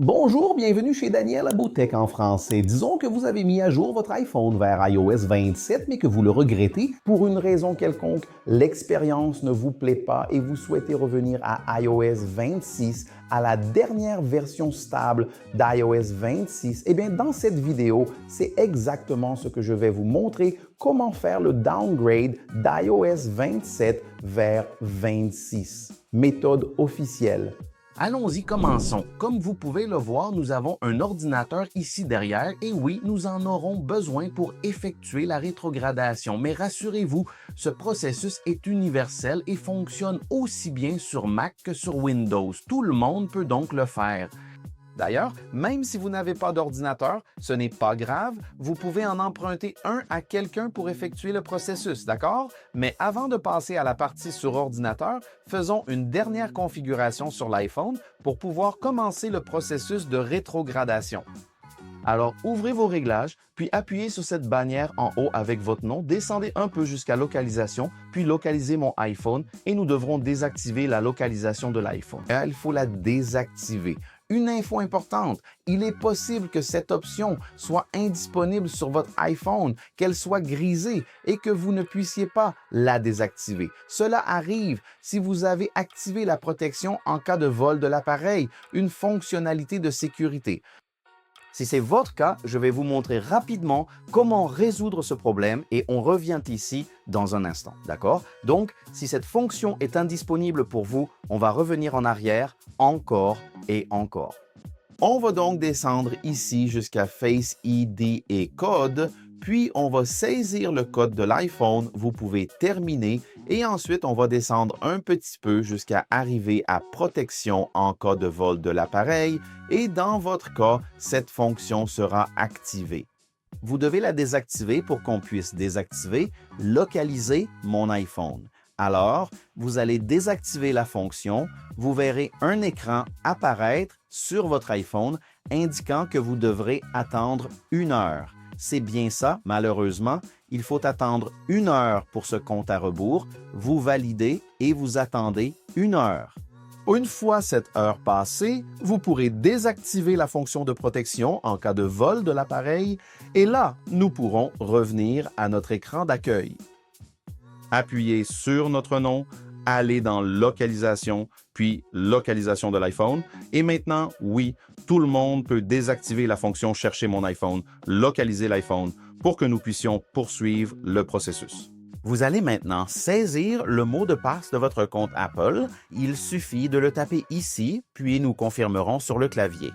Bonjour, bienvenue chez Daniel Abotech en français. Disons que vous avez mis à jour votre iPhone vers iOS 27, mais que vous le regrettez pour une raison quelconque. L'expérience ne vous plaît pas et vous souhaitez revenir à iOS 26, à la dernière version stable d'iOS 26. Eh bien, dans cette vidéo, c'est exactement ce que je vais vous montrer, comment faire le downgrade d'iOS 27 vers 26. Méthode officielle. Allons-y, commençons. Comme vous pouvez le voir, nous avons un ordinateur ici derrière et oui, nous en aurons besoin pour effectuer la rétrogradation. Mais rassurez-vous, ce processus est universel et fonctionne aussi bien sur Mac que sur Windows. Tout le monde peut donc le faire. D'ailleurs, même si vous n'avez pas d'ordinateur, ce n'est pas grave, vous pouvez en emprunter un à quelqu'un pour effectuer le processus, d'accord? Mais avant de passer à la partie sur ordinateur, faisons une dernière configuration sur l'iPhone pour pouvoir commencer le processus de rétrogradation. Alors, ouvrez vos réglages, puis appuyez sur cette bannière en haut avec votre nom, descendez un peu jusqu'à localisation, puis localisez mon iPhone et nous devrons désactiver la localisation de l'iPhone. Il faut la désactiver. Une info importante, il est possible que cette option soit indisponible sur votre iPhone, qu'elle soit grisée et que vous ne puissiez pas la désactiver. Cela arrive si vous avez activé la protection en cas de vol de l'appareil, une fonctionnalité de sécurité. Si c'est votre cas, je vais vous montrer rapidement comment résoudre ce problème et on revient ici dans un instant, d'accord? Donc, si cette fonction est indisponible pour vous, on va revenir en arrière encore et encore. On va donc descendre ici jusqu'à Face ID et code, puis on va saisir le code de l'iPhone, vous pouvez terminer et ensuite on va descendre un petit peu jusqu'à arriver à protection en cas de vol de l'appareil et dans votre cas, cette fonction sera activée. Vous devez la désactiver pour qu'on puisse désactiver, localiser mon iPhone. Alors, vous allez désactiver la fonction, vous verrez un écran apparaître sur votre iPhone indiquant que vous devrez attendre 1 heure. C'est bien ça, malheureusement, il faut attendre 1 heure pour ce compte à rebours, vous validez et vous attendez 1 heure. Une fois cette heure passée, vous pourrez désactiver la fonction de protection en cas de vol de l'appareil et là, nous pourrons revenir à notre écran d'accueil. Appuyez sur notre nom, allez dans Localisation, puis Localisation de l'iPhone. Et maintenant, oui, tout le monde peut désactiver la fonction Chercher mon iPhone, localiser l'iPhone, pour que nous puissions poursuivre le processus. Vous allez maintenant saisir le mot de passe de votre compte Apple. Il suffit de le taper ici, puis nous confirmerons sur le clavier.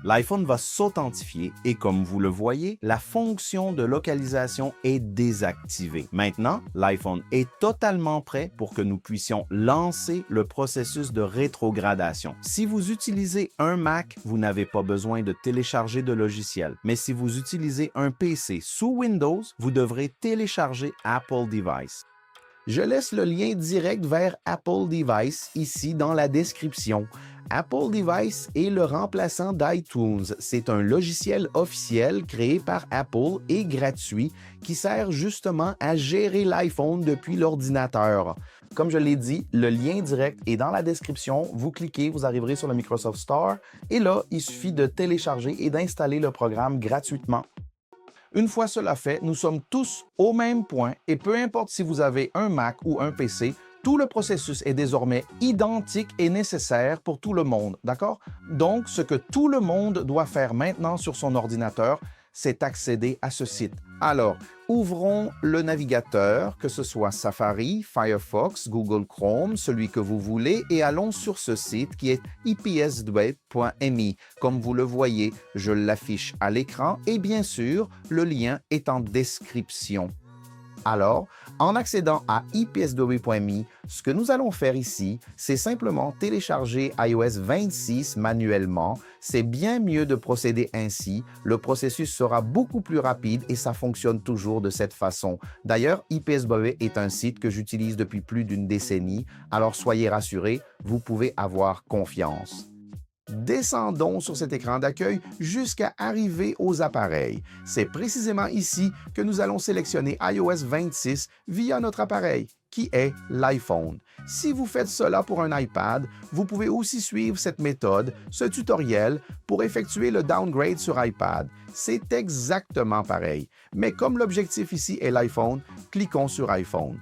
L'iPhone va s'authentifier et comme vous le voyez, la fonction de localisation est désactivée. Maintenant, l'iPhone est totalement prêt pour que nous puissions lancer le processus de rétrogradation. Si vous utilisez un Mac, vous n'avez pas besoin de télécharger de logiciel. Mais si vous utilisez un PC sous Windows, vous devrez télécharger Apple Device. Je laisse le lien direct vers Apple Device ici dans la description. Apple Device est le remplaçant d'iTunes. C'est un logiciel officiel créé par Apple et gratuit qui sert justement à gérer l'iPhone depuis l'ordinateur. Comme je l'ai dit, le lien direct est dans la description. Vous cliquez, vous arriverez sur le Microsoft Store et là, il suffit de télécharger et d'installer le programme gratuitement. Une fois cela fait, nous sommes tous au même point et peu importe si vous avez un Mac ou un PC, tout le processus est désormais identique et nécessaire pour tout le monde, d'accord? Donc, ce que tout le monde doit faire maintenant sur son ordinateur, c'est accéder à ce site. Alors, ouvrons le navigateur, que ce soit Safari, Firefox, Google Chrome, celui que vous voulez, et allons sur ce site qui est ipsdweb.me. Comme vous le voyez, je l'affiche à l'écran et bien sûr, le lien est en description. Alors, en accédant à ipsdw.me, ce que nous allons faire ici, c'est simplement télécharger iOS 26 manuellement. C'est bien mieux de procéder ainsi. Le processus sera beaucoup plus rapide et ça fonctionne toujours de cette façon. D'ailleurs, ipsdw est un site que j'utilise depuis plus d'une décennie, alors soyez rassurés, vous pouvez avoir confiance. Descendons sur cet écran d'accueil jusqu'à arriver aux appareils. C'est précisément ici que nous allons sélectionner iOS 26 via notre appareil. qui est l'iPhone. Si vous faites cela pour un iPad, vous pouvez aussi suivre cette méthode, ce tutoriel, pour effectuer le downgrade sur iPad. C'est exactement pareil. Mais comme l'objectif ici est l'iPhone, cliquons sur iPhone.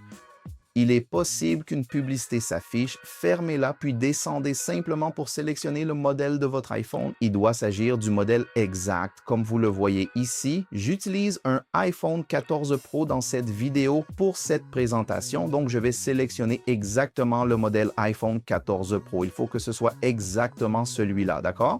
Il est possible qu'une publicité s'affiche, fermez-la puis descendez simplement pour sélectionner le modèle de votre iPhone. Il doit s'agir du modèle exact. Comme vous le voyez ici, j'utilise un iPhone 14 Pro dans cette vidéo pour cette présentation, donc je vais sélectionner exactement le modèle iPhone 14 Pro. Il faut que ce soit exactement celui-là, d'accord?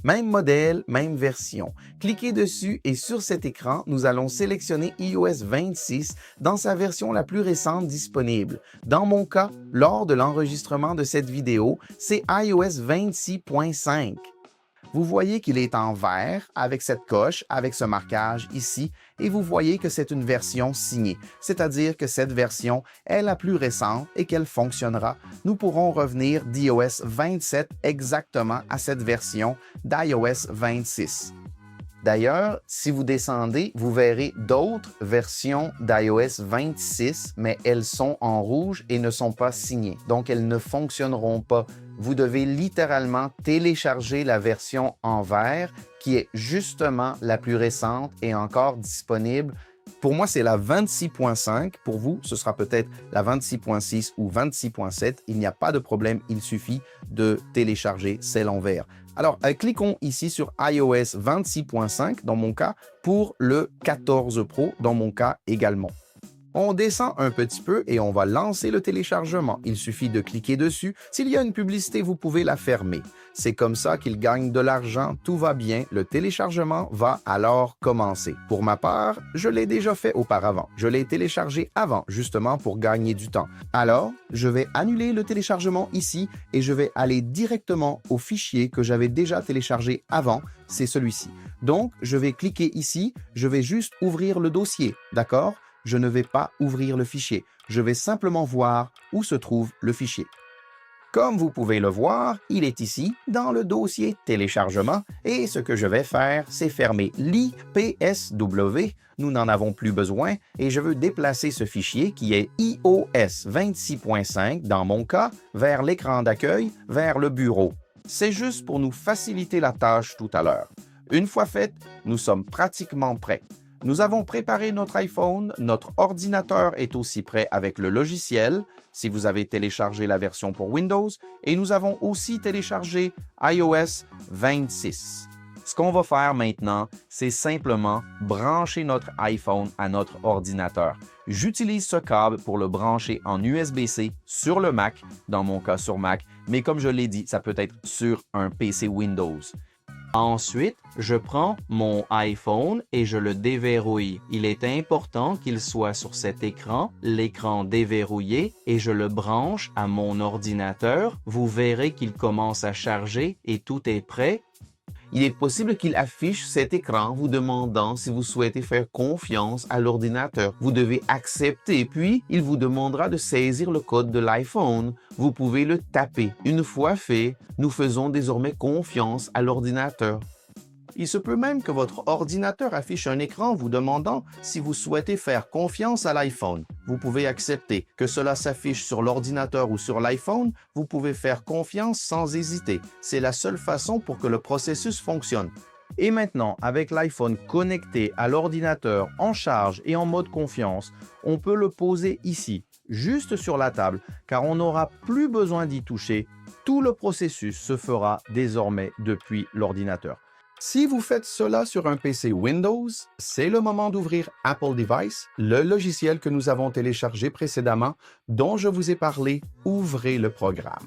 Même modèle, même version. Cliquez dessus et sur cet écran, nous allons sélectionner iOS 26 dans sa version la plus récente disponible. Dans mon cas, lors de l'enregistrement de cette vidéo, c'est iOS 26.5. Vous voyez qu'il est en vert avec cette coche, avec ce marquage ici, et vous voyez que c'est une version signée, c'est-à-dire que cette version est la plus récente et qu'elle fonctionnera. Nous pourrons revenir d'iOS 27 exactement à cette version d'iOS 26. D'ailleurs, si vous descendez, vous verrez d'autres versions d'iOS 26, mais elles sont en rouge et ne sont pas signées. Donc, elles ne fonctionneront pas. Vous devez littéralement télécharger la version en vert, qui est justement la plus récente et encore disponible. Pour moi, c'est la 26.5. Pour vous, ce sera peut-être la 26.6 ou 26.7. Il n'y a pas de problème, il suffit de télécharger celle en vert. Alors, cliquons ici sur iOS 26.5 dans mon cas, pour le 14 Pro dans mon cas également. On descend un petit peu et on va lancer le téléchargement. Il suffit de cliquer dessus. S'il y a une publicité, vous pouvez la fermer. C'est comme ça qu'il gagne de l'argent, tout va bien. Le téléchargement va alors commencer. Pour ma part, je l'ai déjà fait auparavant. Je l'ai téléchargé avant, justement pour gagner du temps. Alors, je vais annuler le téléchargement ici et je vais aller directement au fichier que j'avais déjà téléchargé avant. C'est celui-ci. Donc, je vais cliquer ici. Je vais juste ouvrir le dossier, d'accord? Je ne vais pas ouvrir le fichier. Je vais simplement voir où se trouve le fichier. Comme vous pouvez le voir, il est ici dans le dossier téléchargement et ce que je vais faire, c'est fermer l'IPSW. Nous n'en avons plus besoin et je veux déplacer ce fichier qui est iOS 26.5 dans mon cas vers l'écran d'accueil, vers le bureau. C'est juste pour nous faciliter la tâche tout à l'heure. Une fois fait, nous sommes pratiquement prêts. Nous avons préparé notre iPhone, notre ordinateur est aussi prêt avec le logiciel, si vous avez téléchargé la version pour Windows, et nous avons aussi téléchargé iOS 26. Ce qu'on va faire maintenant, c'est simplement brancher notre iPhone à notre ordinateur. J'utilise ce câble pour le brancher en USB-C sur le Mac, dans mon cas sur Mac, mais comme je l'ai dit, ça peut être sur un PC Windows. Ensuite, je prends mon iPhone et je le déverrouille. Il est important qu'il soit sur cet écran, l'écran déverrouillé, et je le branche à mon ordinateur. Vous verrez qu'il commence à charger et tout est prêt. Il est possible qu'il affiche cet écran vous demandant si vous souhaitez faire confiance à l'ordinateur. Vous devez accepter, puis il vous demandera de saisir le code de l'iPhone. Vous pouvez le taper. Une fois fait, nous faisons désormais confiance à l'ordinateur. Il se peut même que votre ordinateur affiche un écran vous demandant si vous souhaitez faire confiance à l'iPhone. Vous pouvez accepter. Que cela s'affiche sur l'ordinateur ou sur l'iPhone, vous pouvez faire confiance sans hésiter. C'est la seule façon pour que le processus fonctionne. Et maintenant, avec l'iPhone connecté à l'ordinateur en charge et en mode confiance, on peut le poser ici, juste sur la table, car on n'aura plus besoin d'y toucher. Tout le processus se fera désormais depuis l'ordinateur. Si vous faites cela sur un PC Windows, c'est le moment d'ouvrir Apple Device, le logiciel que nous avons téléchargé précédemment, dont je vous ai parlé. Ouvrez le programme.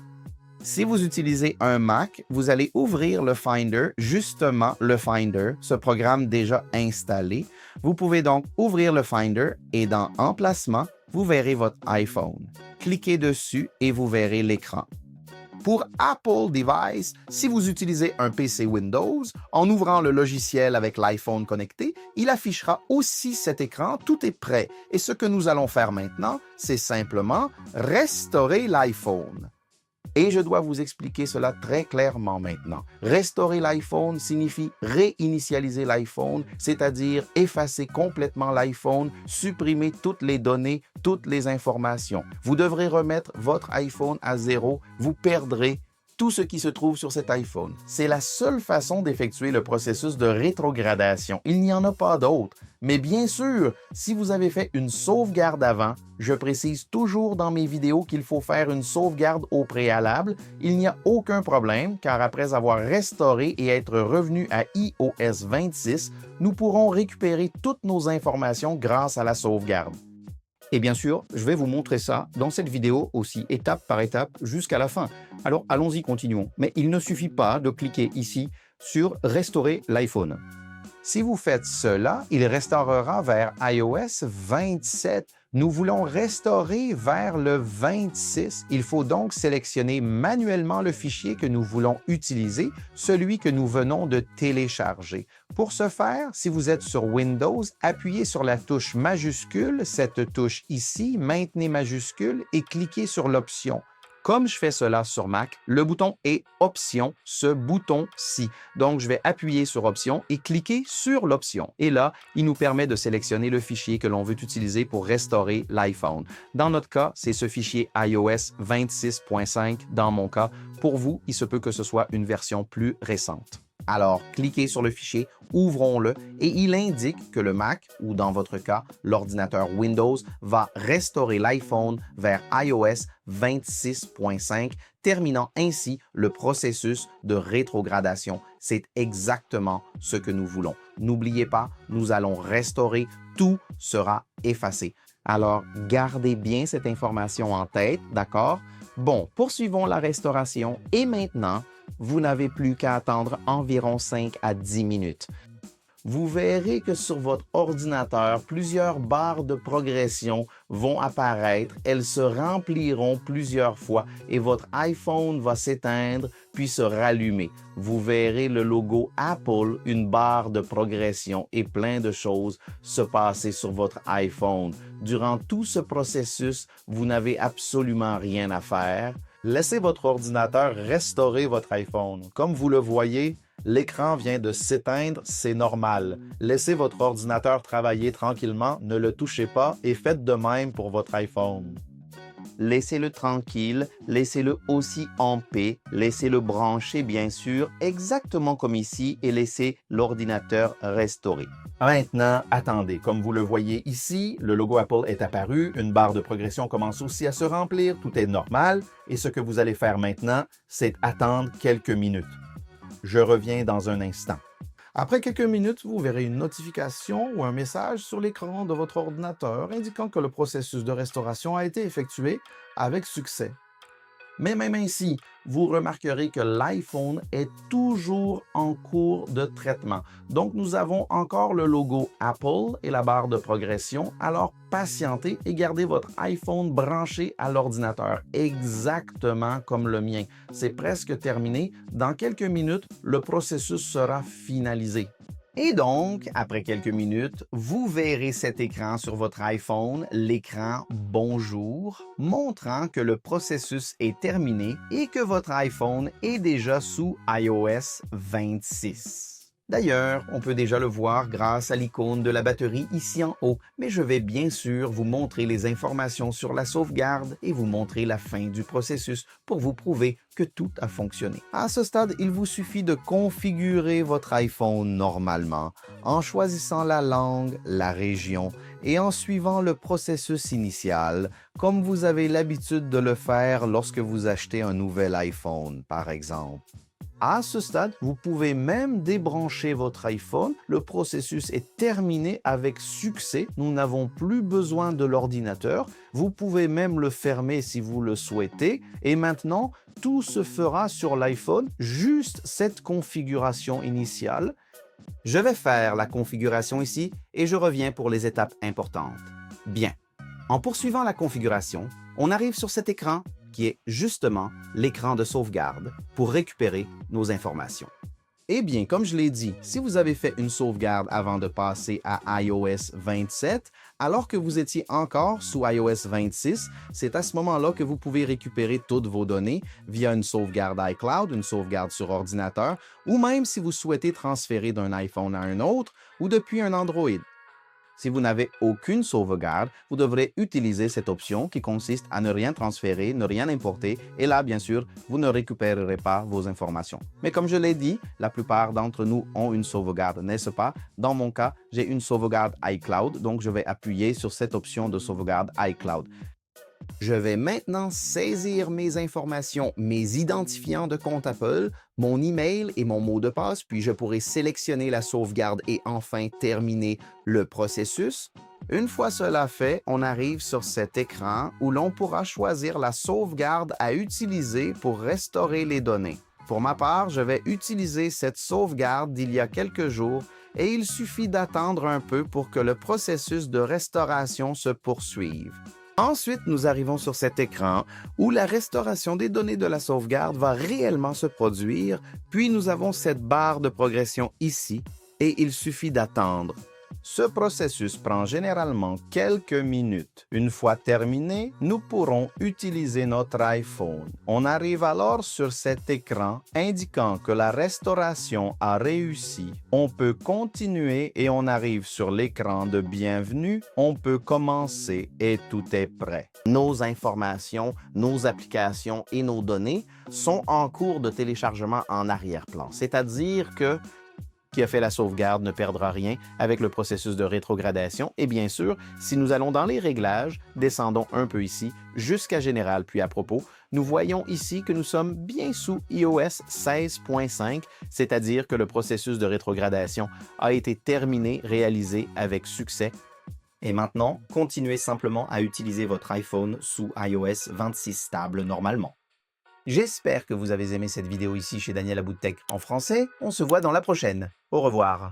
Si vous utilisez un Mac, vous allez ouvrir le Finder, justement le Finder, ce programme déjà installé. Vous pouvez donc ouvrir le Finder et dans Emplacement, vous verrez votre iPhone. Cliquez dessus et vous verrez l'écran. Pour Apple Device, si vous utilisez un PC Windows, en ouvrant le logiciel avec l'iPhone connecté, il affichera aussi cet écran, tout est prêt. Et ce que nous allons faire maintenant, c'est simplement restaurer l'iPhone. Et je dois vous expliquer cela très clairement maintenant. Restaurer l'iPhone signifie réinitialiser l'iPhone, c'est-à-dire effacer complètement l'iPhone, supprimer toutes les données, toutes les informations. Vous devrez remettre votre iPhone à zéro, vous perdrez tout ce qui se trouve sur cet iPhone. C'est la seule façon d'effectuer le processus de rétrogradation. Il n'y en a pas d'autre. Mais bien sûr, si vous avez fait une sauvegarde avant, je précise toujours dans mes vidéos qu'il faut faire une sauvegarde au préalable. Il n'y a aucun problème car après avoir restauré et être revenu à iOS 26, nous pourrons récupérer toutes nos informations grâce à la sauvegarde. Et bien sûr, je vais vous montrer ça dans cette vidéo aussi, étape par étape, jusqu'à la fin. Alors allons-y, continuons. Mais il ne suffit pas de cliquer ici sur « Restaurer l'iPhone ». Si vous faites cela, il restaurera vers iOS 27. Nous voulons restaurer vers le 26. Il faut donc sélectionner manuellement le fichier que nous voulons utiliser, celui que nous venons de télécharger. Pour ce faire, si vous êtes sur Windows, appuyez sur la touche majuscule, cette touche ici, maintenez majuscule et cliquez sur l'option. Comme je fais cela sur Mac, le bouton est Option, ce bouton-ci. Donc, je vais appuyer sur Option et cliquer sur l'option. Et là, il nous permet de sélectionner le fichier que l'on veut utiliser pour restaurer l'iPhone. Dans notre cas, c'est ce fichier iOS 26.5 dans mon cas. Pour vous, il se peut que ce soit une version plus récente. Alors, cliquez sur le fichier, ouvrons-le et il indique que le Mac, ou dans votre cas, l'ordinateur Windows, va restaurer l'iPhone vers iOS 26.5, terminant ainsi le processus de rétrogradation. C'est exactement ce que nous voulons. N'oubliez pas, nous allons restaurer, tout sera effacé. Alors, gardez bien cette information en tête, d'accord? Bon, poursuivons la restauration et maintenant, vous n'avez plus qu'à attendre environ 5 à 10 minutes. Vous verrez que sur votre ordinateur, plusieurs barres de progression vont apparaître. Elles se rempliront plusieurs fois et votre iPhone va s'éteindre puis se rallumer. Vous verrez le logo Apple, une barre de progression et plein de choses se passer sur votre iPhone. Durant tout ce processus, vous n'avez absolument rien à faire. Laissez votre ordinateur restaurer votre iPhone. Comme vous le voyez, l'écran vient de s'éteindre, c'est normal. Laissez votre ordinateur travailler tranquillement, ne le touchez pas et faites de même pour votre iPhone. Laissez-le tranquille, laissez-le aussi en paix, laissez-le brancher bien sûr, exactement comme ici et laissez l'ordinateur restaurer. Maintenant, attendez, comme vous le voyez ici, le logo Apple est apparu, une barre de progression commence aussi à se remplir, tout est normal et ce que vous allez faire maintenant, c'est attendre quelques minutes. Je reviens dans un instant. Après quelques minutes, vous verrez une notification ou un message sur l'écran de votre ordinateur indiquant que le processus de restauration a été effectué avec succès. Mais même ainsi, vous remarquerez que l'iPhone est toujours en cours de traitement. Donc, nous avons encore le logo Apple et la barre de progression. Alors, patientez et gardez votre iPhone branché à l'ordinateur, exactement comme le mien. C'est presque terminé. Dans quelques minutes, le processus sera finalisé. Et donc, après quelques minutes, vous verrez cet écran sur votre iPhone, l'écran « Bonjour », montrant que le processus est terminé et que votre iPhone est déjà sous iOS 26. D'ailleurs, on peut déjà le voir grâce à l'icône de la batterie ici en haut, mais je vais bien sûr vous montrer les informations sur la sauvegarde et vous montrer la fin du processus pour vous prouver que tout a fonctionné. À ce stade, il vous suffit de configurer votre iPhone normalement en choisissant la langue, la région et en suivant le processus initial, comme vous avez l'habitude de le faire lorsque vous achetez un nouvel iPhone, par exemple. À ce stade, vous pouvez même débrancher votre iPhone. Le processus est terminé avec succès. Nous n'avons plus besoin de l'ordinateur. Vous pouvez même le fermer si vous le souhaitez. Et maintenant, tout se fera sur l'iPhone, juste cette configuration initiale. Je vais faire la configuration ici et je reviens pour les étapes importantes. Bien. En poursuivant la configuration, on arrive sur cet écran qui est justement l'écran de sauvegarde pour récupérer nos informations. Eh bien, comme je l'ai dit, si vous avez fait une sauvegarde avant de passer à iOS 27, alors que vous étiez encore sous iOS 26, c'est à ce moment-là que vous pouvez récupérer toutes vos données via une sauvegarde iCloud, une sauvegarde sur ordinateur, ou même si vous souhaitez transférer d'un iPhone à un autre ou depuis un Android. Si vous n'avez aucune sauvegarde, vous devrez utiliser cette option qui consiste à ne rien transférer, ne rien importer, et là, bien sûr, vous ne récupérerez pas vos informations. Mais comme je l'ai dit, la plupart d'entre nous ont une sauvegarde, n'est-ce pas? Dans mon cas, j'ai une sauvegarde iCloud, donc je vais appuyer sur cette option de sauvegarde iCloud. Je vais maintenant saisir mes informations, mes identifiants de compte Apple, mon email et mon mot de passe, puis je pourrai sélectionner la sauvegarde et enfin terminer le processus. Une fois cela fait, on arrive sur cet écran où l'on pourra choisir la sauvegarde à utiliser pour restaurer les données. Pour ma part, je vais utiliser cette sauvegarde d'il y a quelques jours et il suffit d'attendre un peu pour que le processus de restauration se poursuive. Ensuite, nous arrivons sur cet écran où la restauration des données de la sauvegarde va réellement se produire, puis nous avons cette barre de progression ici et il suffit d'attendre. Ce processus prend généralement quelques minutes. Une fois terminé, nous pourrons utiliser notre iPhone. On arrive alors sur cet écran indiquant que la restauration a réussi. On peut continuer et on arrive sur l'écran de bienvenue. On peut commencer et tout est prêt. Nos informations, nos applications et nos données sont en cours de téléchargement en arrière-plan. C'est-à-dire que qui a fait la sauvegarde ne perdra rien avec le processus de rétrogradation. Et bien sûr, si nous allons dans les réglages, descendons un peu ici jusqu'à Général puis à propos, nous voyons ici que nous sommes bien sous iOS 16.5, c'est-à-dire que le processus de rétrogradation a été terminé, réalisé avec succès. Et maintenant, continuez simplement à utiliser votre iPhone sous iOS 26 stable normalement. J'espère que vous avez aimé cette vidéo ici chez Daniel à Bout de Tech en français. On se voit dans la prochaine. Au revoir.